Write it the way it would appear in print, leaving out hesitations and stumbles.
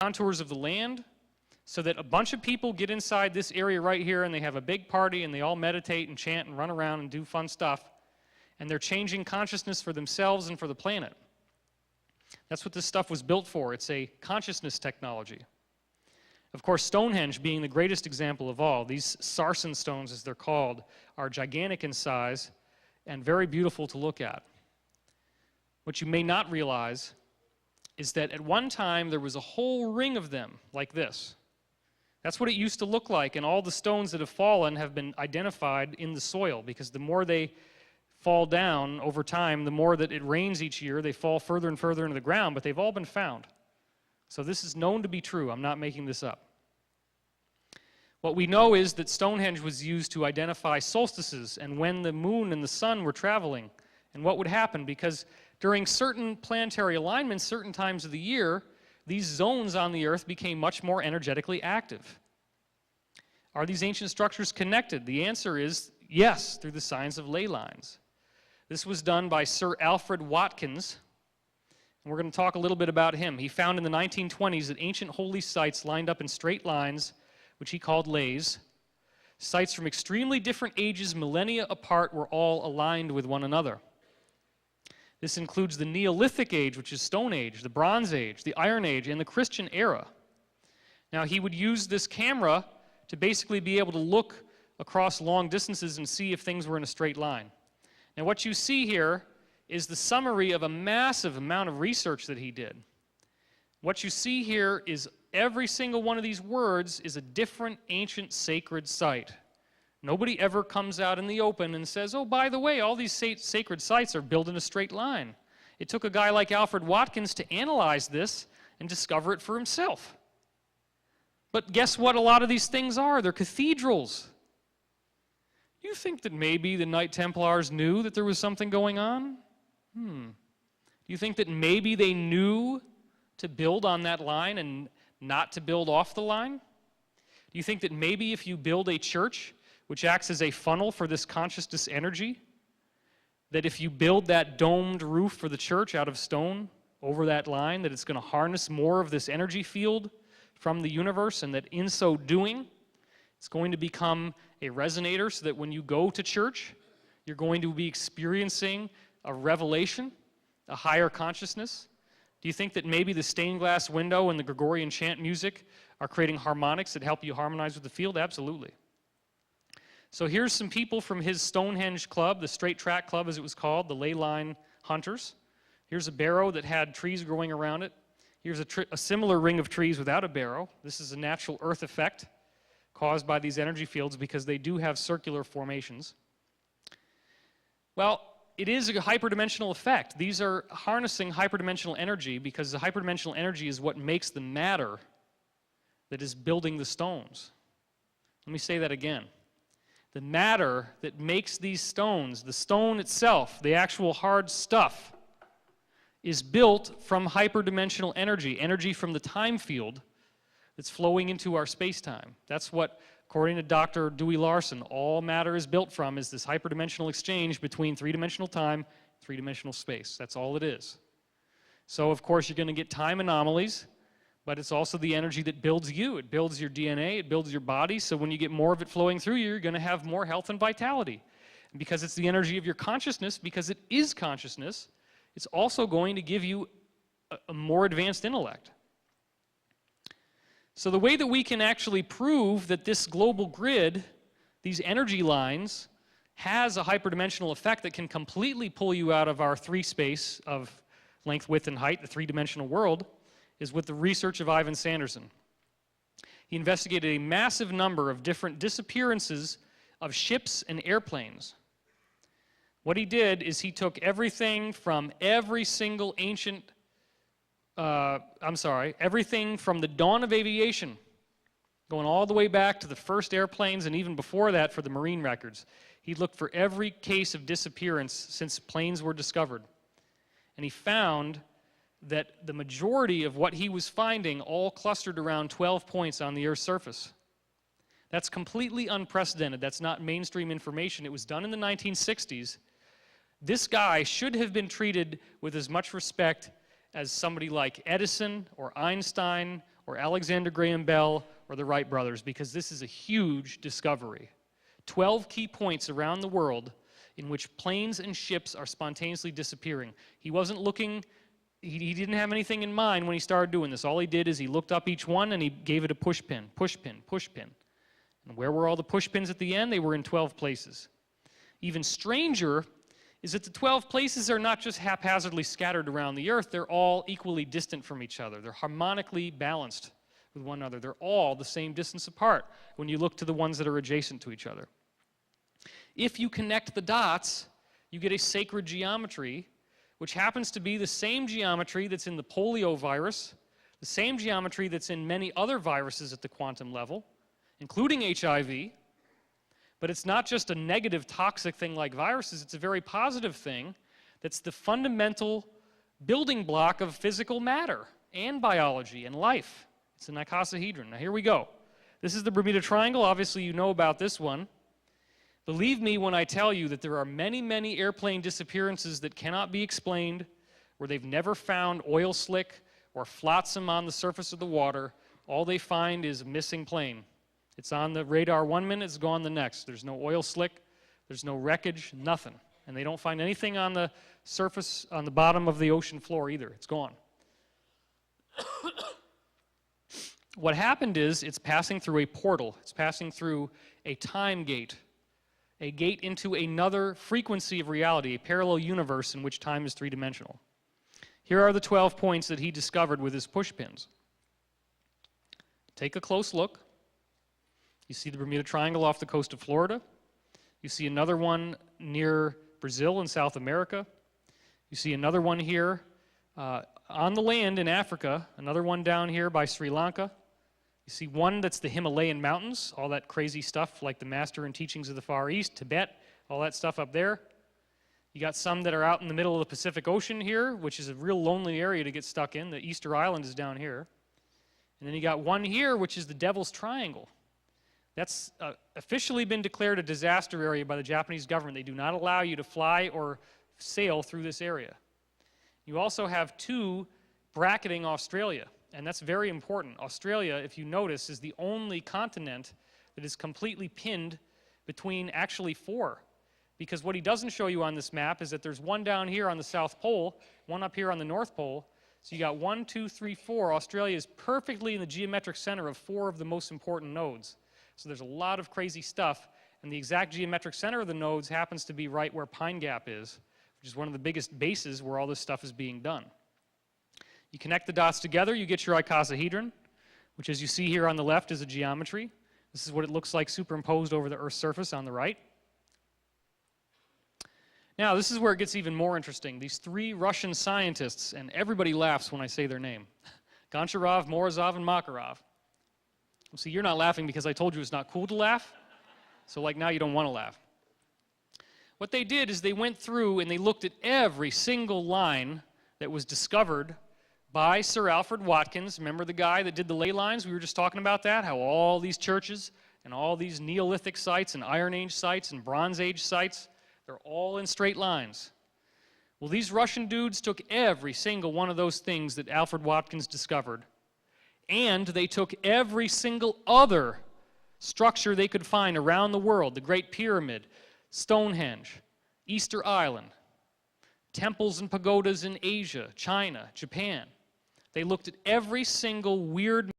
contours of the land so that a bunch of people get inside this area right here and they have a big party and they all meditate and chant and run around and do fun stuff. And they're changing consciousness for themselves and for the planet. That's what this stuff was built for. It's a consciousness technology. Of course, Stonehenge being the greatest example of all, these sarsen stones, as they're called, are gigantic in size and very beautiful to look at. What you may not realize is that at one time there was a whole ring of them like this. That's what it used to look like, and all the stones that have fallen have been identified in the soil, because the more they fall down over time, the more that it rains each year, they fall further and further into the ground, but they've all been found. So this is known to be true. I'm not making this up. What we know is that Stonehenge was used to identify solstices and when the moon and the sun were traveling and what would happen, because during certain planetary alignments, certain times of the year, these zones on the Earth became much more energetically active. Are these ancient structures connected? The answer is yes, through the science of ley lines. This was done by Sir Alfred Watkins, and we're going to talk a little bit about him. He found in the 1920s that ancient holy sites lined up in straight lines, which he called leys. Sites from extremely different ages, millennia apart, were all aligned with one another. This includes the Neolithic Age, which is Stone Age, the Bronze Age, the Iron Age, and the Christian era. Now, he would use this camera to basically be able to look across long distances and see if things were in a straight line. Now, what you see here is the summary of a massive amount of research that he did. What you see here is every single one of these words is a different ancient sacred site. Nobody ever comes out in the open and says, oh, by the way, all these sacred sites are built in a straight line. It took a guy like Alfred Watkins to analyze this and discover it for himself. But guess what a lot of these things are? They're cathedrals. Do you think that maybe the Knight Templars knew that there was something going on? Do you think that maybe they knew to build on that line and not to build off the line? Do you think that maybe if you build a church which acts as a funnel for this consciousness energy, that if you build that domed roof for the church out of stone over that line, that it's going to harness more of this energy field from the universe, and that in so doing, it's going to become a resonator so that when you go to church, you're going to be experiencing a revelation, a higher consciousness? Do you think that maybe the stained glass window and the Gregorian chant music are creating harmonics that help you harmonize with the field? Absolutely. So here's some people from his Stonehenge club, the Straight Track Club as it was called, the ley line hunters. Here's a barrow that had trees growing around it. Here's a similar ring of trees without a barrow. This is a natural earth effect caused by these energy fields because they do have circular formations. Well, it is a hyperdimensional effect. These are harnessing hyperdimensional energy because the hyperdimensional energy is what makes the matter that is building the stones. Let me say that again. The matter that makes these stones, the stone itself, the actual hard stuff, is built from hyperdimensional energy, energy from the time field that's flowing into our space-time. That's what, according to Dr. Dewey Larson, all matter is built from, is this hyperdimensional exchange between three-dimensional time, three-dimensional space. That's all it is. So, of course, you're going to get time anomalies, but it's also the energy that builds you. It builds your DNA, it builds your body, so when you get more of it flowing through you, you're going to have more health and vitality. And because it's the energy of your consciousness, because it is consciousness, it's also going to give you a more advanced intellect. So the way that we can actually prove that this global grid, these energy lines, has a hyperdimensional effect that can completely pull you out of our three space of length, width, and height, the three-dimensional world, is with the research of Ivan Sanderson. He investigated a massive number of different disappearances of ships and airplanes. What he did is he took everything from every single ancient, everything from the dawn of aviation, going all the way back to the first airplanes and even before that for the marine records. He looked for every case of disappearance since planes were discovered. And he found that the majority of what he was finding all clustered around 12 points on the Earth's surface. That's completely unprecedented. That's not mainstream information. It was done in the 1960s. This guy should have been treated with as much respect as somebody like Edison or Einstein or Alexander Graham Bell or the Wright brothers, because this is a huge discovery. 12 key points around the world in which planes and ships are spontaneously disappearing. He wasn't looking, he didn't have anything in mind when he started doing this. All he did is he looked up each one and he gave it a push pin, push pin, push pin. And where were all the push pins at the end? They were in 12 places. Even stranger is that the 12 places are not just haphazardly scattered around the earth, they're all equally distant from each other. They're harmonically balanced with one another. They're all the same distance apart when you look to the ones that are adjacent to each other. If you connect the dots, you get a sacred geometry, which happens to be the same geometry that's in the polio virus, the same geometry that's in many other viruses at the quantum level, including HIV. But it's not just a negative, toxic thing like viruses, it's a very positive thing that's the fundamental building block of physical matter and biology and life. It's an icosahedron. Now here we go. This is the Bermuda Triangle. Obviously you know about this one. Believe me when I tell you that there are many, many airplane disappearances that cannot be explained, where they've never found oil slick or flotsam on the surface of the water. All they find is a missing plane. It's on the radar 1 minute, it's gone the next. There's no oil slick, there's no wreckage, nothing. And they don't find anything on the surface, on the bottom of the ocean floor either. It's gone. What happened is it's passing through a portal. It's passing through a time gate. A gate into another frequency of reality, a parallel universe in which time is three-dimensional. Here are the 12 points that he discovered with his push pins. Take a close look. You see the Bermuda Triangle off the coast of Florida. You see another one near Brazil in South America. You see another one here on the land in Africa, another one down here by Sri Lanka. You see one that's the Himalayan mountains, all that crazy stuff like the Master and Teachings of the Far East, Tibet, all that stuff up there. You got some that are out in the middle of the Pacific Ocean here, which is a real lonely area to get stuck in. The Easter Island is down here. And then you got one here, which is the Devil's Triangle. That's officially been declared a disaster area by the Japanese government. They do not allow you to fly or sail through this area. You also have two bracketing Australia. And that's very important. Australia, if you notice, is the only continent that is completely pinned between actually four. Because what he doesn't show you on this map is that there's one down here on the South Pole, one up here on the North Pole. So you got 1, 2, 3, 4. Australia is perfectly in the geometric center of 4 of the most important nodes. So there's a lot of crazy stuff. And the exact geometric center of the nodes happens to be right where Pine Gap is, which is one of the biggest bases where all this stuff is being done. You connect the dots together, you get your icosahedron, which as you see here on the left is a geometry. This is what it looks like superimposed over the Earth's surface on the right. Now, this is where it gets even more interesting. These 3 Russian scientists, and everybody laughs when I say their name, Goncharov, Morozov, and Makarov. See, you're not laughing because I told you it's not cool to laugh, so like now you don't want to laugh. What they did is they went through and they looked at every single line that was discovered by Sir Alfred Watkins. Remember the guy that did the ley lines? We were just talking about that, how all these churches and all these Neolithic sites and Iron Age sites and Bronze Age sites, they're all in straight lines. Well, these Russian dudes took every single one of those things that Alfred Watkins discovered, and they took every single other structure they could find around the world, the Great Pyramid, Stonehenge, Easter Island, temples and pagodas in Asia, China, Japan. They looked at every single weird